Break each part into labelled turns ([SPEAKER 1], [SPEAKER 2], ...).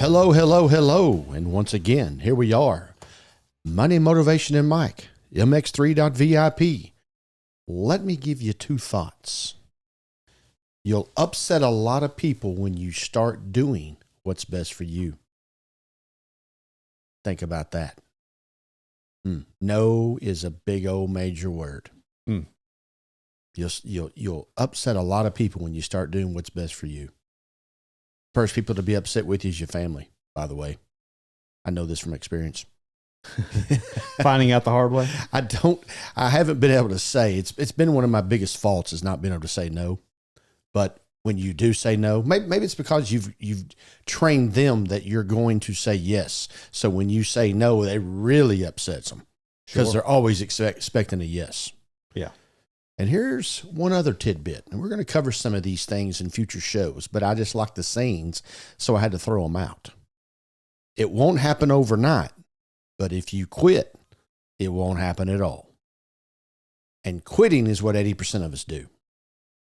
[SPEAKER 1] Hello, hello, hello. And once again, here we are. Money, Motivation, and Mike, MX3.VIP. Let me give you two thoughts. You'll upset a lot of people when you start doing what's best for you. Think about that. No is a big old major word. You'll upset a lot of people when you start doing what's best for you. First people to be upset with you is your family, by the way. I know this from experience.
[SPEAKER 2] Finding out the hard way?
[SPEAKER 1] I haven't been able to say. It's been one of my biggest faults is not being able to say no. But when you do say no, maybe it's because you've trained them that you're going to say yes. So when you say no, it really upsets them because they're always expecting a yes.
[SPEAKER 2] Yeah.
[SPEAKER 1] And here's one other tidbit, and we're going to cover some of these things in future shows, but I just like the sayings, so I had to throw them out. It won't happen overnight, but if you quit, it won't happen at all. And quitting is what 80% of us do.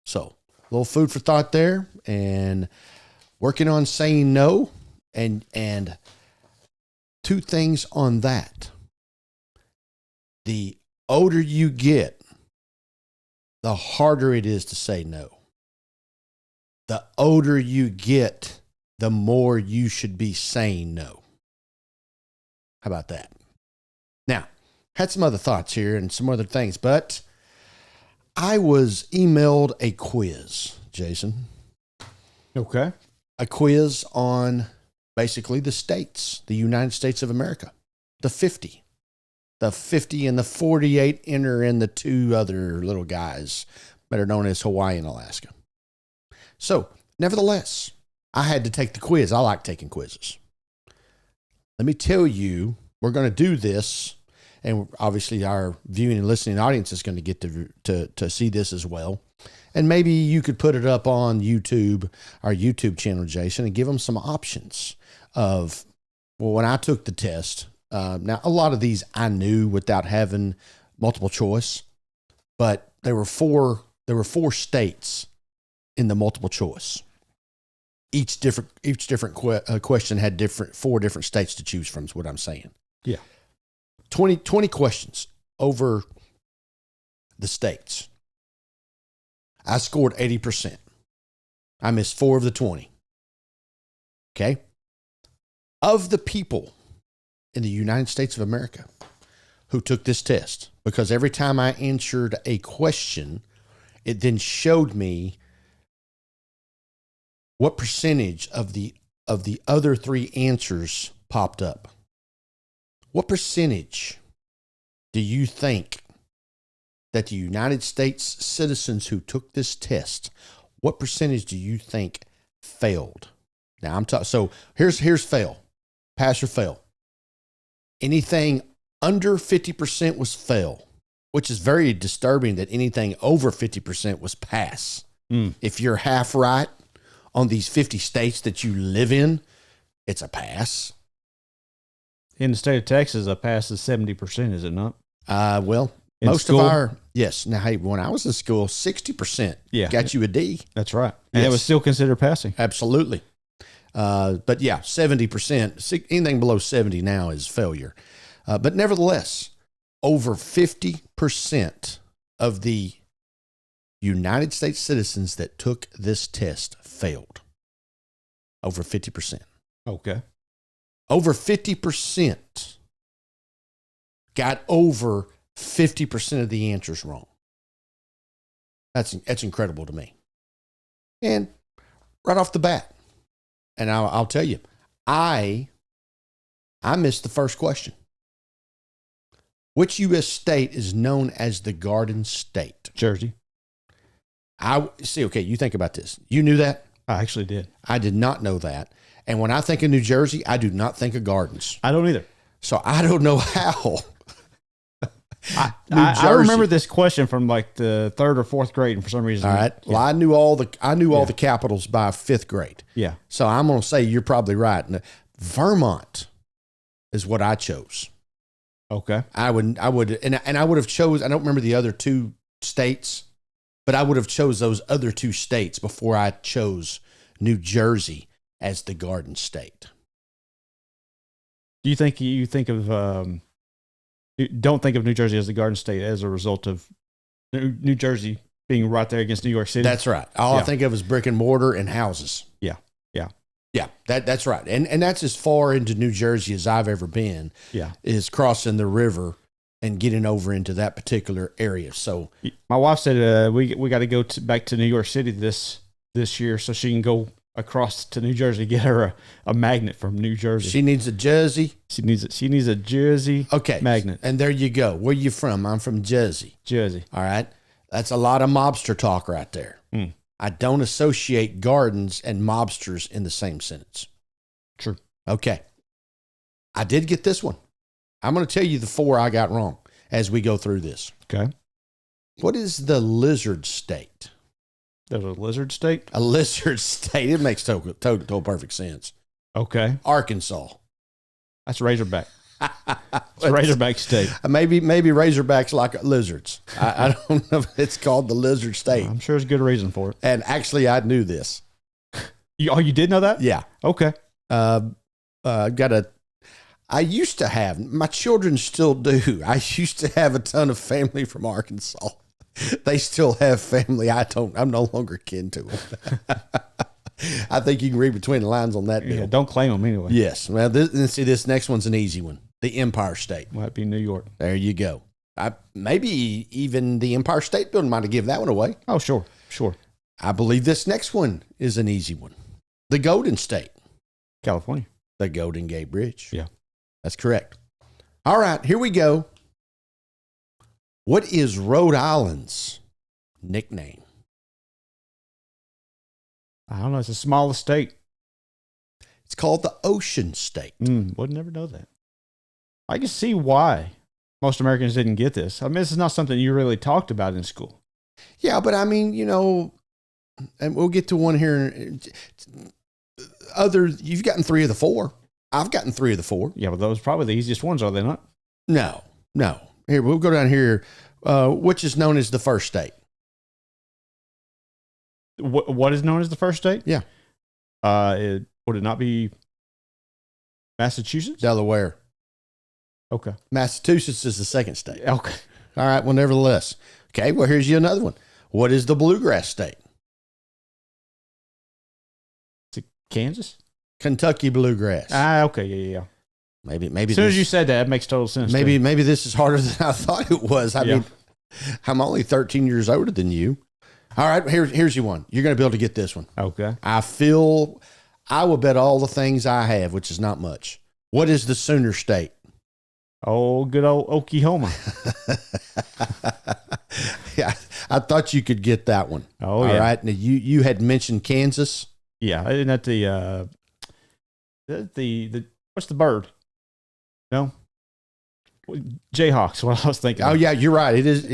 [SPEAKER 1] So, a little food for thought there, and working on saying no, and two things on that. The older you get, the harder it is to say no. The older you get, the more you should be saying no. How about that? Now, had some other thoughts here and some other things, but I was emailed a quiz, Jason.
[SPEAKER 2] Okay.
[SPEAKER 1] A quiz on basically the states, the United States of America, the 50. The 50 and the 48 enter in the two other little guys, better known as Hawaii and Alaska. So, nevertheless, I had to take the quiz. I like taking quizzes. Let me tell you, we're going to do this, and obviously our viewing and listening audience is going to get to see this as well. And maybe you could put it up on YouTube, our YouTube channel, Jason, and give them some options of, well, when I took the test. Now, a lot of these I knew without having multiple choice, but there were four states in the multiple choice. Each different question had four different states to choose from is what I'm saying.
[SPEAKER 2] Yeah.
[SPEAKER 1] 20 questions over the states. I scored 80%. I missed 4 of the 20. Okay. Of the people in the United States of America who took this test, because every time I answered a question, it then showed me what percentage of the other 3 answers popped up. What percentage do you think that the United States citizens who took this test, what percentage do you think failed? Now so here's fail, pass or fail. Anything under 50% was fail, which is very disturbing that anything over 50% was pass. If you're half right on these 50 states that you live in, it's a pass.
[SPEAKER 2] In the state of Texas, a pass is 70%, is it not?
[SPEAKER 1] Well,
[SPEAKER 2] in
[SPEAKER 1] most
[SPEAKER 2] school?
[SPEAKER 1] of our, yes. Now, hey, when I was in school, 60% got you a D.
[SPEAKER 2] That's right. And
[SPEAKER 1] Yes.
[SPEAKER 2] it was still considered passing.
[SPEAKER 1] Absolutely. But yeah, 70%, anything below 70 now is failure. But nevertheless, over 50% of the United States citizens that took this test failed. Over 50%.
[SPEAKER 2] Okay.
[SPEAKER 1] Over 50% got over 50% of the answers wrong. That's incredible to me. And right off the bat, and I'll tell you, I missed the first question. Which U.S. state is known as the Garden State?
[SPEAKER 2] Jersey.
[SPEAKER 1] Okay, you think about this. You knew that?
[SPEAKER 2] I actually did.
[SPEAKER 1] I did not know that. And when I think of New Jersey, I do not think of gardens.
[SPEAKER 2] I don't either.
[SPEAKER 1] So I don't know how.
[SPEAKER 2] I remember this question from like the 3rd or 4th grade, and for some reason.
[SPEAKER 1] All right. Well, I knew all the capitals by 5th grade.
[SPEAKER 2] Yeah.
[SPEAKER 1] So I'm going to say you're probably right. Vermont is what I chose.
[SPEAKER 2] Okay.
[SPEAKER 1] I would, and I would have chose. I don't remember the other 2 states, but I would have chose those other 2 states before I chose New Jersey as the Garden State.
[SPEAKER 2] Do you think don't think of New Jersey as the Garden State as a result of New Jersey being right there against New York City?
[SPEAKER 1] That's right. All I think of is brick and mortar and houses. Yeah, that's right. And that's as far into New Jersey as I've ever been.
[SPEAKER 2] Yeah.
[SPEAKER 1] Is crossing the river and getting over into that particular area. So
[SPEAKER 2] my wife said we got to go back to New York City this year so she can go across to New Jersey, get her a magnet from New Jersey.
[SPEAKER 1] She needs a Jersey.
[SPEAKER 2] She needs a Jersey magnet.
[SPEAKER 1] And there you go. Where you from? I'm from Jersey. All right. That's a lot of mobster talk right there.
[SPEAKER 2] Mm.
[SPEAKER 1] I don't associate gardens and mobsters in the same sentence.
[SPEAKER 2] True.
[SPEAKER 1] Okay. I did get this one. I'm going to tell you the 4 I got wrong as we go through this.
[SPEAKER 2] Okay.
[SPEAKER 1] What is the lizard state?
[SPEAKER 2] There's a lizard state?
[SPEAKER 1] A lizard state. It makes total perfect sense.
[SPEAKER 2] Okay.
[SPEAKER 1] Arkansas.
[SPEAKER 2] That's Razorback. It's a Razorback state.
[SPEAKER 1] Maybe Razorbacks like lizards. I don't know if it's called the lizard state.
[SPEAKER 2] I'm sure there's a good reason for it.
[SPEAKER 1] And actually, I knew this.
[SPEAKER 2] You did know that?
[SPEAKER 1] Yeah.
[SPEAKER 2] Okay.
[SPEAKER 1] I used to have, my children still do. I used to have a ton of family from Arkansas. They still have family. I'm no longer kin to them. I think you can read between the lines on that deal.
[SPEAKER 2] Yeah, don't claim them anyway.
[SPEAKER 1] Yes. Well, this next one's an easy one. The Empire State.
[SPEAKER 2] Might be New York.
[SPEAKER 1] There you go. Maybe even the Empire State Building might have given that one away.
[SPEAKER 2] Oh, sure.
[SPEAKER 1] I believe this next one is an easy one. The Golden State.
[SPEAKER 2] California.
[SPEAKER 1] The Golden Gate Bridge.
[SPEAKER 2] Yeah.
[SPEAKER 1] That's correct. All right, here we go. What is Rhode Island's nickname?
[SPEAKER 2] I don't know. It's the smallest state.
[SPEAKER 1] It's called the Ocean State.
[SPEAKER 2] Would never know that. I can see why most Americans didn't get this. I mean, this is not something you really talked about in school.
[SPEAKER 1] Yeah, but I mean, and we'll get to one here. You've gotten 3 of the 4. I've gotten 3 of the 4.
[SPEAKER 2] Yeah, but those are probably the easiest ones, are they not?
[SPEAKER 1] No. Here, we'll go down here. Which is known as the first state?
[SPEAKER 2] What is known as the first state?
[SPEAKER 1] Yeah.
[SPEAKER 2] Would it not be Massachusetts?
[SPEAKER 1] Delaware.
[SPEAKER 2] Okay.
[SPEAKER 1] Massachusetts is the second state.
[SPEAKER 2] Okay.
[SPEAKER 1] All right. Well, nevertheless. Okay. Well, here's you another one. What is the bluegrass state?
[SPEAKER 2] Is it Kansas?
[SPEAKER 1] Kentucky bluegrass.
[SPEAKER 2] Okay. Yeah.
[SPEAKER 1] Maybe.
[SPEAKER 2] As soon as you said that, it makes total sense.
[SPEAKER 1] Maybe this is harder than I thought it was. I mean, I'm only 13 years older than you. All right. Here's your one. You're going to be able to get this one.
[SPEAKER 2] Okay.
[SPEAKER 1] I will bet all the things I have, which is not much. What is the Sooner State?
[SPEAKER 2] Oh, good old Oklahoma.
[SPEAKER 1] Yeah, I thought you could get that one.
[SPEAKER 2] Oh, yeah.
[SPEAKER 1] All right. Now, you had mentioned Kansas.
[SPEAKER 2] Yeah, isn't that the what's the bird? No, Jayhawks. What I was thinking.
[SPEAKER 1] Oh yeah, you're right. It is.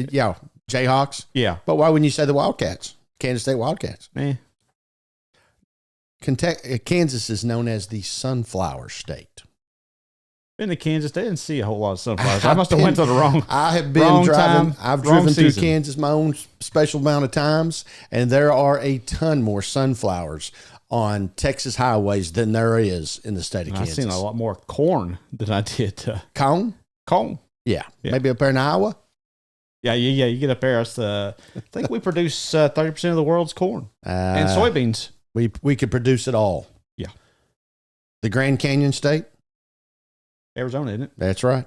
[SPEAKER 1] Jayhawks.
[SPEAKER 2] Yeah,
[SPEAKER 1] but why wouldn't you say the Wildcats? Kansas State Wildcats. Kansas is known as the Sunflower State.
[SPEAKER 2] Been to Kansas, they didn't see a whole lot of sunflowers. I must have went to the wrong.
[SPEAKER 1] I have been
[SPEAKER 2] wrong
[SPEAKER 1] driving.
[SPEAKER 2] time,
[SPEAKER 1] I've
[SPEAKER 2] wrong
[SPEAKER 1] driven through
[SPEAKER 2] season.
[SPEAKER 1] Kansas my own special amount of times, and there are a ton more sunflowers on Texas highways than there is in the state of Kansas.
[SPEAKER 2] I've seen a lot more corn than I did.
[SPEAKER 1] Corn? Yeah. Maybe up there in Iowa.
[SPEAKER 2] Yeah. You get up there. I think we produce 30% of the world's corn and soybeans.
[SPEAKER 1] We could produce it all.
[SPEAKER 2] Yeah.
[SPEAKER 1] The Grand Canyon State.
[SPEAKER 2] Arizona, isn't it?
[SPEAKER 1] That's right.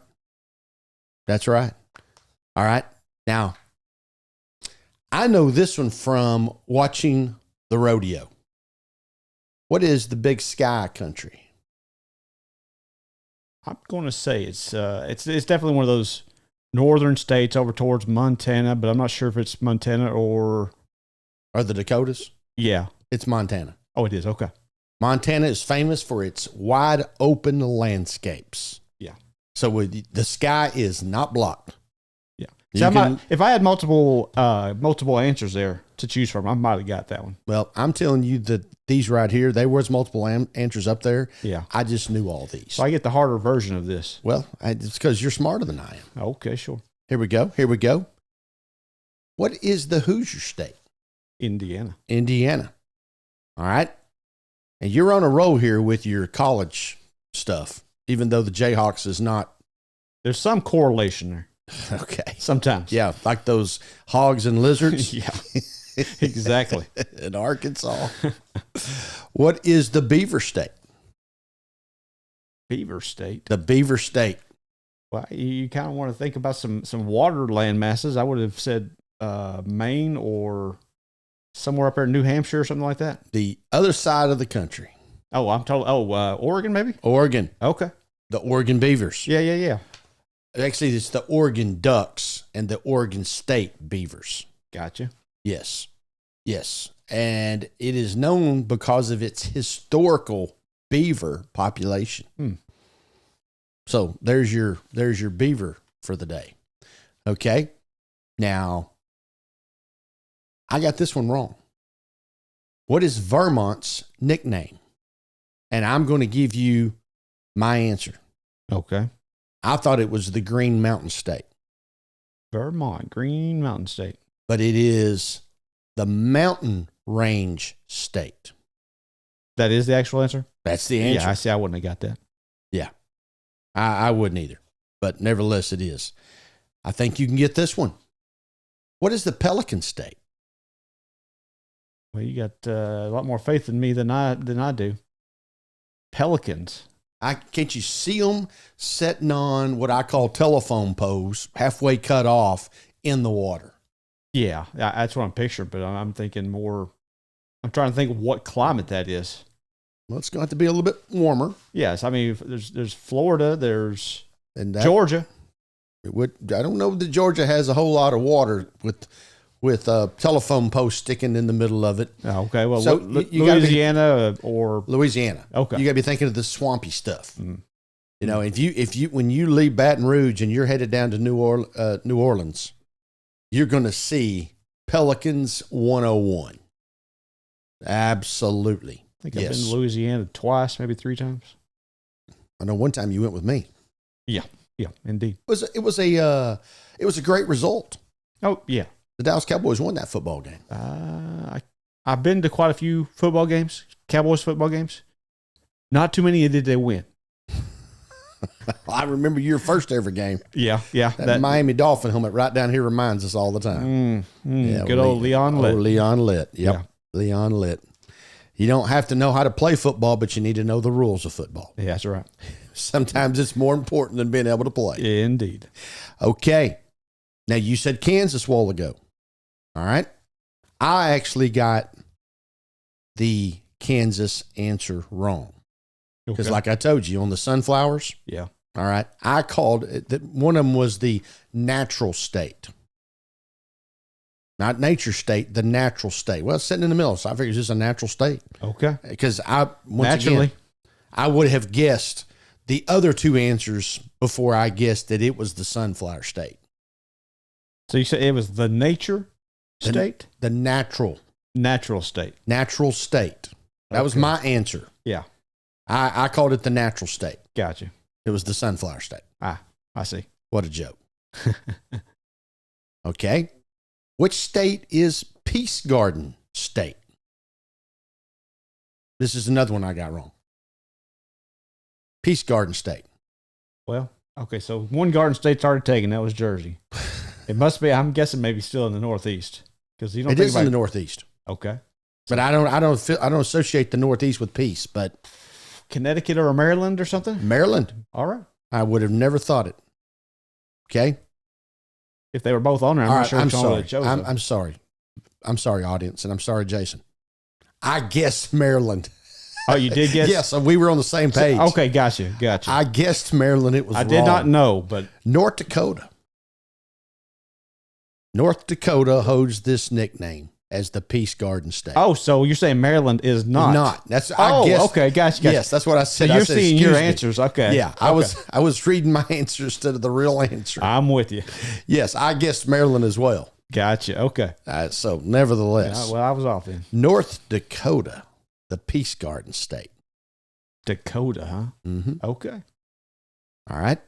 [SPEAKER 1] All right. Now, I know this one from watching the rodeo. What is the Big Sky country?
[SPEAKER 2] I'm going to say it's definitely one of those northern states over towards Montana, but I'm not sure if it's Montana or
[SPEAKER 1] the Dakotas.
[SPEAKER 2] Yeah,
[SPEAKER 1] it's Montana.
[SPEAKER 2] Oh, it is. Okay.
[SPEAKER 1] Montana is famous for its wide open landscapes.
[SPEAKER 2] Yeah.
[SPEAKER 1] So the sky is not blocked.
[SPEAKER 2] Yeah. So if I had multiple answers there to choose from, I might have got that one.
[SPEAKER 1] Well, I'm telling you that these right here, there was multiple answers up there.
[SPEAKER 2] Yeah.
[SPEAKER 1] I just knew all these.
[SPEAKER 2] So I get the harder version of this.
[SPEAKER 1] Well, it's because you're smarter than I am.
[SPEAKER 2] Okay, sure.
[SPEAKER 1] Here we go. What is the Hoosier State?
[SPEAKER 2] Indiana.
[SPEAKER 1] All right. And you're on a roll here with your college stuff. even though the Jayhawks is not.
[SPEAKER 2] There's some correlation there.
[SPEAKER 1] Okay.
[SPEAKER 2] Sometimes.
[SPEAKER 1] Yeah, like those hogs and lizards.
[SPEAKER 2] Yeah, exactly.
[SPEAKER 1] In Arkansas. What is the Beaver State?
[SPEAKER 2] Beaver State.
[SPEAKER 1] The Beaver State.
[SPEAKER 2] Well, you kind of want to think about some water land masses. I would have said Maine or somewhere up there in New Hampshire or something like that.
[SPEAKER 1] The other side of the country.
[SPEAKER 2] Oh, I'm told. Oh, Oregon, maybe?
[SPEAKER 1] Oregon.
[SPEAKER 2] Okay.
[SPEAKER 1] The Oregon Beavers.
[SPEAKER 2] Yeah.
[SPEAKER 1] Actually, it's the Oregon Ducks and the Oregon State Beavers.
[SPEAKER 2] Gotcha.
[SPEAKER 1] Yes. And it is known because of its historical beaver population. So there's your beaver for the day. Okay. Now, I got this one wrong. What is Vermont's nickname? And I'm going to give you my answer.
[SPEAKER 2] Okay.
[SPEAKER 1] I thought it was the Green Mountain State.
[SPEAKER 2] Vermont, Green Mountain State.
[SPEAKER 1] But it is the Mountain Range State.
[SPEAKER 2] That is the actual answer?
[SPEAKER 1] That's the answer.
[SPEAKER 2] Yeah, I see. I wouldn't have got that.
[SPEAKER 1] Yeah. I wouldn't either. But nevertheless, it is. I think you can get this one. What is the Pelican State?
[SPEAKER 2] Well, you got a lot more faith in me than I do. Pelicans.
[SPEAKER 1] Can't you see them sitting on what I call telephone poles, halfway cut off in the water?
[SPEAKER 2] Yeah, that's what I'm picturing, but I'm thinking more. I'm trying to think of what climate that is.
[SPEAKER 1] Well, it's going to have to be a little bit warmer.
[SPEAKER 2] Yes, I mean, there's Florida, there's
[SPEAKER 1] And
[SPEAKER 2] Georgia.
[SPEAKER 1] I don't know that Georgia has a whole lot of water with a telephone post sticking in the middle of it.
[SPEAKER 2] Oh, okay, well,
[SPEAKER 1] So you
[SPEAKER 2] Louisiana or
[SPEAKER 1] Louisiana.
[SPEAKER 2] Okay,
[SPEAKER 1] You got to be thinking of the swampy stuff.
[SPEAKER 2] Mm.
[SPEAKER 1] You know, if you when you leave Baton Rouge and you're headed down to New Orleans, you're going to see Pelicans 101. Absolutely.
[SPEAKER 2] I think I've been to Louisiana twice, maybe 3 times.
[SPEAKER 1] I know one time you went with me.
[SPEAKER 2] Yeah, indeed.
[SPEAKER 1] It was a great result.
[SPEAKER 2] Oh, yeah.
[SPEAKER 1] The Dallas Cowboys won that football game.
[SPEAKER 2] I've been to quite a few football games, Cowboys football games. Not too many did they win.
[SPEAKER 1] I remember your first ever game.
[SPEAKER 2] Yeah.
[SPEAKER 1] That Miami Dolphin helmet right down here reminds us all the time.
[SPEAKER 2] Good old Leon Litt.
[SPEAKER 1] Leon Litt. Yep.
[SPEAKER 2] Yeah.
[SPEAKER 1] Leon Litt. You don't have to know how to play football, but you need to know the rules of football.
[SPEAKER 2] Yeah, that's right.
[SPEAKER 1] Sometimes it's more important than being able to play.
[SPEAKER 2] Yeah, indeed.
[SPEAKER 1] Okay. Now, you said Kansas a while ago. All right. I actually got the Kansas answer wrong. Because like I told you, on the sunflowers.
[SPEAKER 2] Yeah.
[SPEAKER 1] All right. I called it that one of them was the natural state. Not nature state, the natural state. Well, it's sitting in the middle, so I figured it's just a natural state.
[SPEAKER 2] Okay.
[SPEAKER 1] Because I would have guessed the other 2 answers before I guessed that it was the sunflower state.
[SPEAKER 2] So you said it was the nature state?
[SPEAKER 1] The natural
[SPEAKER 2] state.
[SPEAKER 1] Natural state. That was my answer.
[SPEAKER 2] Yeah.
[SPEAKER 1] I called it the natural state.
[SPEAKER 2] Gotcha.
[SPEAKER 1] It was the sunflower state.
[SPEAKER 2] I see.
[SPEAKER 1] What a joke. Okay. Which state is Peace Garden State? This is another one I got wrong. Peace Garden State.
[SPEAKER 2] Well, okay, so one Garden State's already taken. That was Jersey. It must be, I'm guessing, maybe still in the Northeast. Because you don't.
[SPEAKER 1] It is in the Northeast.
[SPEAKER 2] Okay.
[SPEAKER 1] But I don't associate the Northeast with peace, but
[SPEAKER 2] Connecticut or Maryland or something?
[SPEAKER 1] Maryland.
[SPEAKER 2] All right.
[SPEAKER 1] I would have never thought it. Okay.
[SPEAKER 2] If they were both on there, I'm not sure
[SPEAKER 1] I'm
[SPEAKER 2] which one
[SPEAKER 1] sorry.
[SPEAKER 2] would have chosen.
[SPEAKER 1] I'm sorry. I'm sorry, audience, and I'm sorry, Jason. I guessed Maryland.
[SPEAKER 2] Oh, you did guess?
[SPEAKER 1] Yes, we were on the same page.
[SPEAKER 2] Okay, gotcha.
[SPEAKER 1] I guessed Maryland. It was wrong.
[SPEAKER 2] did not know, but
[SPEAKER 1] North Dakota. North Dakota holds this nickname as the Peace Garden State.
[SPEAKER 2] Oh, so you're saying Maryland is not?
[SPEAKER 1] That's
[SPEAKER 2] okay, gotcha.
[SPEAKER 1] Yes, that's what I said.
[SPEAKER 2] So you're
[SPEAKER 1] said,
[SPEAKER 2] seeing your
[SPEAKER 1] me.
[SPEAKER 2] answers. Okay.
[SPEAKER 1] Yeah,
[SPEAKER 2] okay.
[SPEAKER 1] I was reading my answer instead of the real answer.
[SPEAKER 2] I'm with you.
[SPEAKER 1] Yes, I guessed Maryland as well.
[SPEAKER 2] Gotcha. Okay.
[SPEAKER 1] So nevertheless,
[SPEAKER 2] Well, I was off then.
[SPEAKER 1] North Dakota, the Peace Garden State.
[SPEAKER 2] Dakota, huh?
[SPEAKER 1] Mm-hmm.
[SPEAKER 2] Okay.
[SPEAKER 1] All right.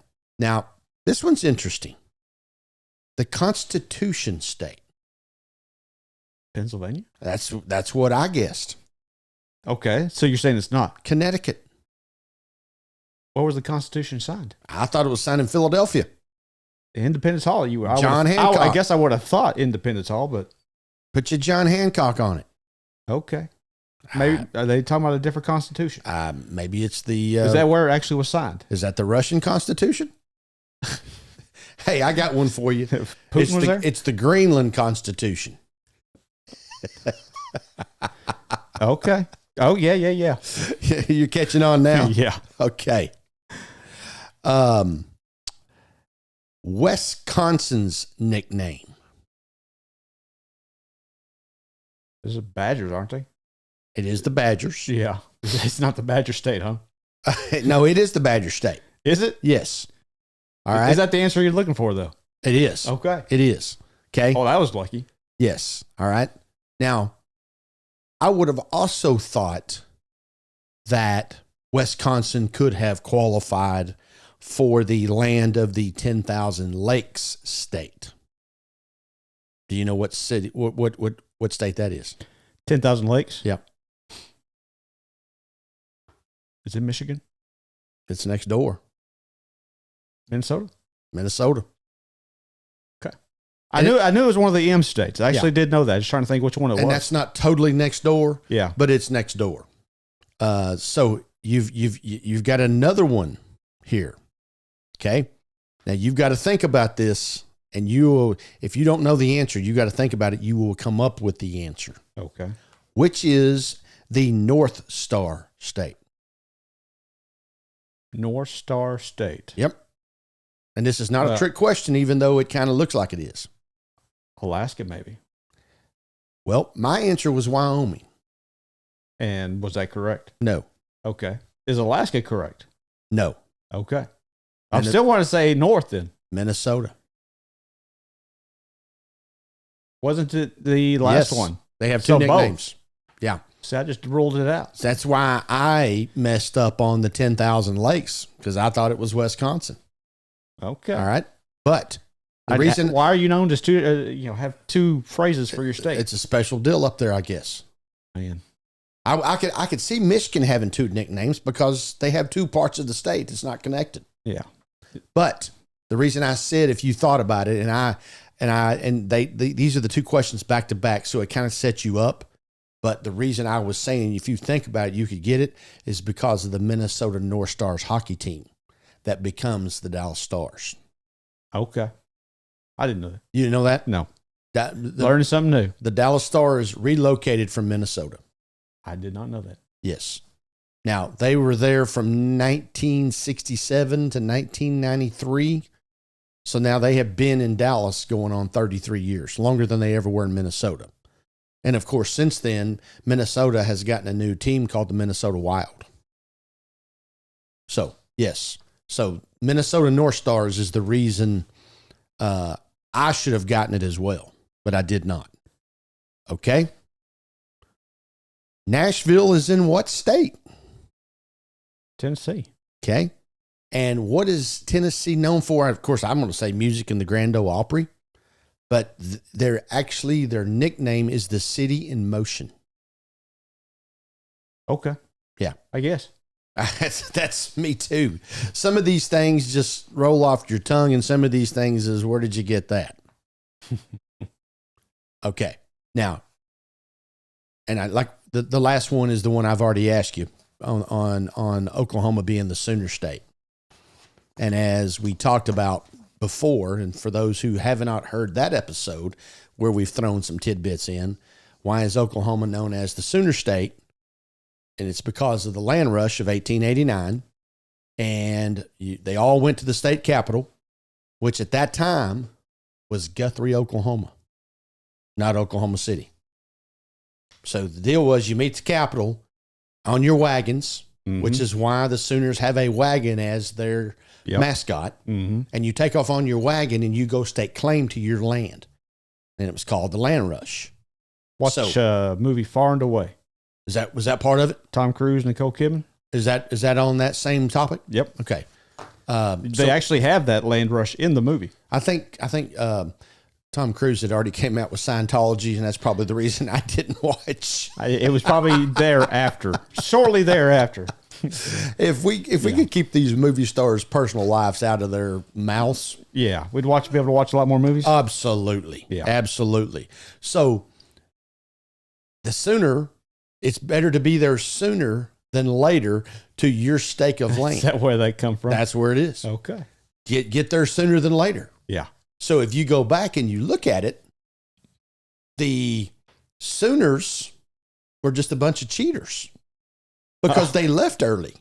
[SPEAKER 1] Now, this one's interesting. The Constitution State.
[SPEAKER 2] Pennsylvania?
[SPEAKER 1] That's what I guessed.
[SPEAKER 2] Okay. So you're saying it's not?
[SPEAKER 1] Connecticut.
[SPEAKER 2] Where was the Constitution signed?
[SPEAKER 1] I thought it was signed in Philadelphia.
[SPEAKER 2] Independence Hall.
[SPEAKER 1] John Hancock.
[SPEAKER 2] I guess I would have thought Independence Hall, but
[SPEAKER 1] Put your John Hancock on it.
[SPEAKER 2] okay. Maybe are they talking about a different Constitution?
[SPEAKER 1] Maybe it's the.
[SPEAKER 2] Is that where it actually was signed?
[SPEAKER 1] Is that the Russian Constitution? Hey, I got one for you.
[SPEAKER 2] Putin was there?
[SPEAKER 1] It's the Greenland Constitution.
[SPEAKER 2] Okay. Oh, yeah.
[SPEAKER 1] You're catching on now?
[SPEAKER 2] Yeah.
[SPEAKER 1] Okay. Wisconsin's nickname.
[SPEAKER 2] Those are Badgers, aren't they?
[SPEAKER 1] It is the Badgers.
[SPEAKER 2] Yeah. It's not the Badger State, huh?
[SPEAKER 1] No, it is the Badger State.
[SPEAKER 2] Is it?
[SPEAKER 1] Yes. All right.
[SPEAKER 2] Is that the answer you're looking for, though?
[SPEAKER 1] It is.
[SPEAKER 2] Okay.
[SPEAKER 1] It is. Okay.
[SPEAKER 2] Oh, that was lucky.
[SPEAKER 1] Yes. All right. Now, I would have also thought that Wisconsin could have qualified for the land of the 10,000 lakes state. Do you know what city, what state that is?
[SPEAKER 2] 10,000 lakes?
[SPEAKER 1] Yep.
[SPEAKER 2] Is it Michigan?
[SPEAKER 1] It's next door.
[SPEAKER 2] Minnesota?
[SPEAKER 1] Minnesota.
[SPEAKER 2] Okay. I knew it was one of the M states. I actually did know that. Just trying to think which one it was.
[SPEAKER 1] And that's not totally next door.
[SPEAKER 2] Yeah.
[SPEAKER 1] But it's next door. So you've got another one here. Okay. Now you've got to think about this, and if you don't know the answer, you got to think about it. You will come up with the answer.
[SPEAKER 2] Okay.
[SPEAKER 1] Which is the North Star State.
[SPEAKER 2] North Star State.
[SPEAKER 1] Yep. And this is not a trick question, even though it kind of looks like it is.
[SPEAKER 2] Alaska, maybe.
[SPEAKER 1] Well, my answer was Wyoming.
[SPEAKER 2] And was that correct?
[SPEAKER 1] No.
[SPEAKER 2] Okay. Is Alaska correct?
[SPEAKER 1] No.
[SPEAKER 2] Okay. I still want to say North then.
[SPEAKER 1] Minnesota.
[SPEAKER 2] Wasn't it the last one?
[SPEAKER 1] They have two nicknames.
[SPEAKER 2] Both.
[SPEAKER 1] Yeah.
[SPEAKER 2] So I just ruled it out.
[SPEAKER 1] That's why I messed up on the 10,000 lakes, because I thought it was Wisconsin.
[SPEAKER 2] Okay.
[SPEAKER 1] All right. But the reason
[SPEAKER 2] why are you known as have two phrases for your state?
[SPEAKER 1] It's a special deal up there, I guess.
[SPEAKER 2] Man.
[SPEAKER 1] I could see Michigan having two nicknames because they have two parts of the state that's not connected.
[SPEAKER 2] Yeah.
[SPEAKER 1] But the reason I said, if you thought about it, these are the two questions back to back, so it kind of sets you up. But the reason I was saying, if you think about it, you could get it, is because of the Minnesota North Stars hockey team that becomes the Dallas Stars.
[SPEAKER 2] Okay. I didn't know that.
[SPEAKER 1] You didn't know that?
[SPEAKER 2] No. Learning something new.
[SPEAKER 1] The Dallas Stars relocated from Minnesota.
[SPEAKER 2] I did not know that.
[SPEAKER 1] Yes. Now, they were there from 1967 to 1993. So now they have been in Dallas going on 33 years, longer than they ever were in Minnesota. And of course, since then, Minnesota has gotten a new team called the Minnesota Wild. So, yes. So, Minnesota North Stars is the reason I should have gotten it as well, but I did not. Okay. Nashville is in what state?
[SPEAKER 2] Tennessee.
[SPEAKER 1] Okay. And what is Tennessee known for? Of course, I'm going to say music and the Grand Ole Opry. But their nickname is the City in Motion.
[SPEAKER 2] Okay.
[SPEAKER 1] Yeah.
[SPEAKER 2] I guess.
[SPEAKER 1] That's me too. Some of these things just roll off your tongue, and some of these things is, where did you get that? Okay. Now, and I like the last one is the one I've already asked you on Oklahoma being the Sooner State. And as we talked about before, and for those who have not heard that episode where we've thrown some tidbits in, why is Oklahoma known as the Sooner State? And it's because of the land rush of 1889. And they all went to the state capital, which at that time was Guthrie, Oklahoma, not Oklahoma City. So the deal was, you meet the capital on your wagons, which is why the Sooners have a wagon as their mascot. And you take off on your wagon and you go stake claim to your land. And it was called the Land Rush.
[SPEAKER 2] Watch movie Far and Away.
[SPEAKER 1] Was that part of it?
[SPEAKER 2] Tom Cruise, Nicole Kidman.
[SPEAKER 1] Is that on that same topic?
[SPEAKER 2] Yep.
[SPEAKER 1] Okay.
[SPEAKER 2] They actually have that land rush in the movie.
[SPEAKER 1] I think Tom Cruise had already came out with Scientology, and that's probably the reason I didn't watch.
[SPEAKER 2] It was probably shortly thereafter.
[SPEAKER 1] If we could keep these movie stars' personal lives out of their mouths,
[SPEAKER 2] Yeah, we'd be able to watch a lot more movies.
[SPEAKER 1] absolutely, absolutely. So the sooner, it's better to be there sooner than later to your stake of land.
[SPEAKER 2] Is that where they come from?
[SPEAKER 1] That's where it is.
[SPEAKER 2] Okay.
[SPEAKER 1] Get there sooner than later.
[SPEAKER 2] Yeah.
[SPEAKER 1] So if you go back and you look at it, the Sooners were just a bunch of cheaters because they left early.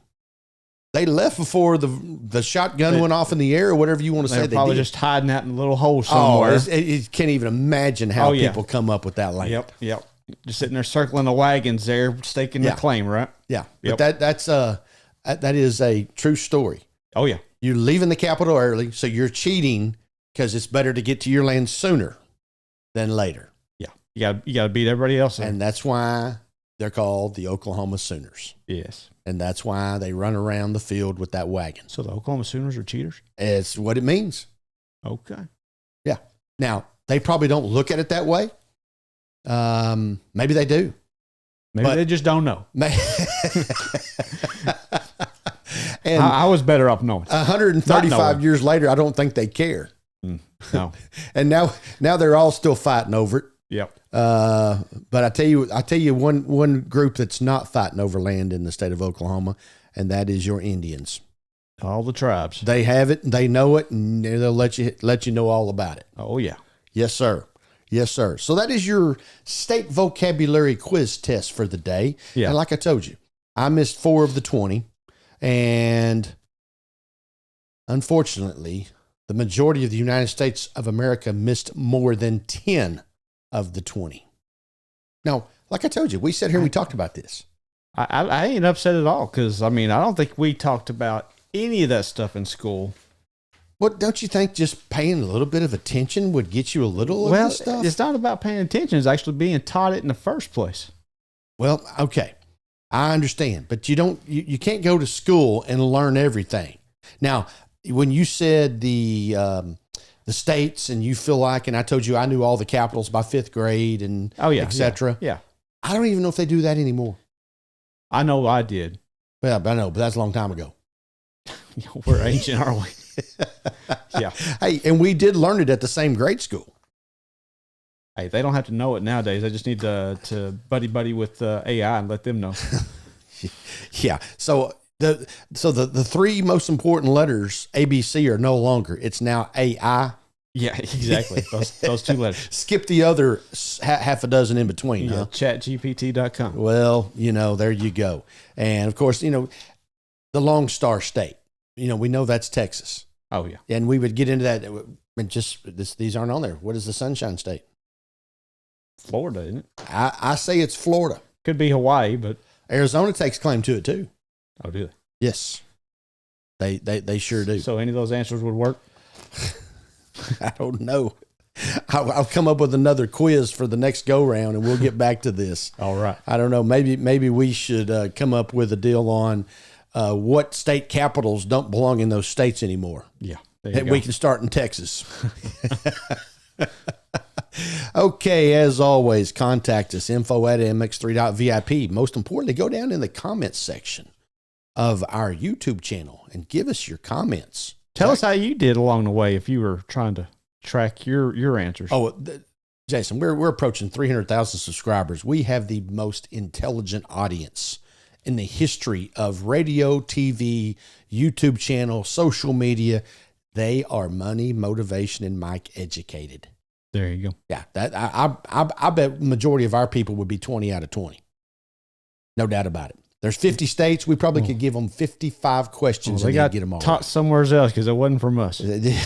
[SPEAKER 1] They left before the shotgun went off in the air or whatever you want to say.
[SPEAKER 2] They're
[SPEAKER 1] They
[SPEAKER 2] probably
[SPEAKER 1] did.
[SPEAKER 2] just hiding out in a little hole somewhere.
[SPEAKER 1] You can't even imagine how people come up with that land.
[SPEAKER 2] Yep. Just sitting there circling the wagons there, staking their claim, right?
[SPEAKER 1] Yeah.
[SPEAKER 2] Yep.
[SPEAKER 1] But that is a true story.
[SPEAKER 2] Oh, yeah.
[SPEAKER 1] You're leaving the capital early, so you're cheating because it's better to get to your land sooner than later.
[SPEAKER 2] Yeah. You got to beat everybody else.
[SPEAKER 1] And that's why they're called the Oklahoma Sooners.
[SPEAKER 2] Yes.
[SPEAKER 1] And that's why they run around the field with that wagon.
[SPEAKER 2] So the Oklahoma Sooners are cheaters?
[SPEAKER 1] It's what it means.
[SPEAKER 2] Okay.
[SPEAKER 1] Yeah. Now, they probably don't look at it that way. Maybe they do.
[SPEAKER 2] Maybe they just don't know.
[SPEAKER 1] And
[SPEAKER 2] I was better off knowing.
[SPEAKER 1] 135 years later, I don't think they care.
[SPEAKER 2] No.
[SPEAKER 1] And now they're all still fighting over it.
[SPEAKER 2] Yep.
[SPEAKER 1] But I tell you one group that's not fighting over land in the state of Oklahoma, and that is your Indians.
[SPEAKER 2] All the tribes.
[SPEAKER 1] They have it, they know it, and they'll let you know all about it.
[SPEAKER 2] Oh, yeah.
[SPEAKER 1] Yes, sir. Yes, sir. So that is your state vocabulary quiz test for the day.
[SPEAKER 2] Yeah.
[SPEAKER 1] And like I told you, I missed 4 of the 20. And unfortunately, the majority of the United States of America missed more than 10 of the 20. Now, like I told you, we sat here and we talked about this.
[SPEAKER 2] I ain't upset at all because, I don't think we talked about any of that stuff in school.
[SPEAKER 1] Well, don't you think just paying a little bit of attention would get you a little of this stuff?
[SPEAKER 2] It's not about paying attention. It's actually being taught it in the first place.
[SPEAKER 1] Well, okay. I understand, but you can't go to school and learn everything. Now, when you said the states and you feel like, and I told you I knew all the capitals by 5th grade and et cetera.
[SPEAKER 2] Yeah.
[SPEAKER 1] I don't even know if they do that anymore.
[SPEAKER 2] I know I did.
[SPEAKER 1] Well, I know, but that's a long time ago.
[SPEAKER 2] We're ancient, aren't we? Yeah.
[SPEAKER 1] Hey, and we did learn it at the same grade school.
[SPEAKER 2] Hey, they don't have to know it nowadays. They just need to buddy with AI and let them know.
[SPEAKER 1] Yeah. So the 3 most important letters ABC are no longer. It's now AI.
[SPEAKER 2] Yeah, exactly. Those 2 letters.
[SPEAKER 1] Skip the other half a dozen in between.
[SPEAKER 2] Yeah,
[SPEAKER 1] huh?
[SPEAKER 2] chatgpt.com.
[SPEAKER 1] Well, there you go. And of course, the Lone Star State. We know that's Texas.
[SPEAKER 2] Oh yeah.
[SPEAKER 1] And we would get into that. And these aren't on there. What is the Sunshine State?
[SPEAKER 2] Florida, isn't it?
[SPEAKER 1] I say it's Florida.
[SPEAKER 2] Could be Hawaii, but
[SPEAKER 1] Arizona takes claim to it too.
[SPEAKER 2] Oh, do they?
[SPEAKER 1] Yes. They sure do.
[SPEAKER 2] So any of those answers would work?
[SPEAKER 1] I don't know. I'll come up with another quiz for the next go round, and we'll get back to this.
[SPEAKER 2] All right.
[SPEAKER 1] I don't know. Maybe we should come up with a deal on what state capitals don't belong in those states anymore.
[SPEAKER 2] Yeah.
[SPEAKER 1] We can start in Texas. Okay, as always, contact us, info@mx3.vip. Most importantly, go down in the comments section of our YouTube channel and give us your comments.
[SPEAKER 2] Tell us how you did along the way if you were trying to track your answers.
[SPEAKER 1] Oh, Jason, we're approaching 300,000 subscribers. We have the most intelligent audience in the history of radio, TV, YouTube channel, social media. They are money, motivation, and mic educated.
[SPEAKER 2] There you go.
[SPEAKER 1] Yeah, I bet majority of our people would be 20 out of 20. No doubt about it. There's 50 states. We probably could give them 55 questions and get them all.
[SPEAKER 2] Taught somewhere else because it wasn't from us.
[SPEAKER 1] The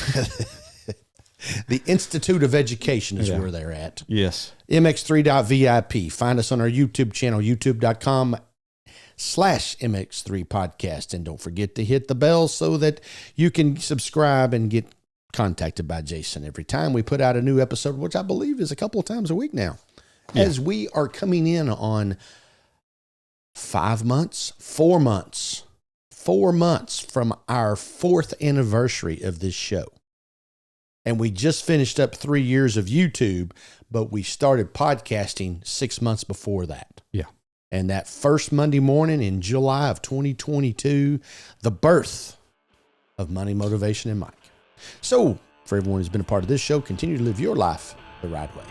[SPEAKER 1] Institute of Education is where they're at.
[SPEAKER 2] Yes.
[SPEAKER 1] MX3.vip. Find us on our YouTube channel, youtube.com/MX3 Podcast. And don't forget to hit the bell so that you can subscribe and get contacted by Jason every time we put out a new episode, which I believe is a couple of times a week now. Yeah. As we are coming in on 4 months from our 4th anniversary of this show. And we just finished up 3 years of YouTube, but we started podcasting 6 months before that.
[SPEAKER 2] Yeah.
[SPEAKER 1] And that first Monday morning in July of 2022, the birth of Money, Motivation, and Mike. So, for everyone who's been a part of this show, continue to live your life the right way.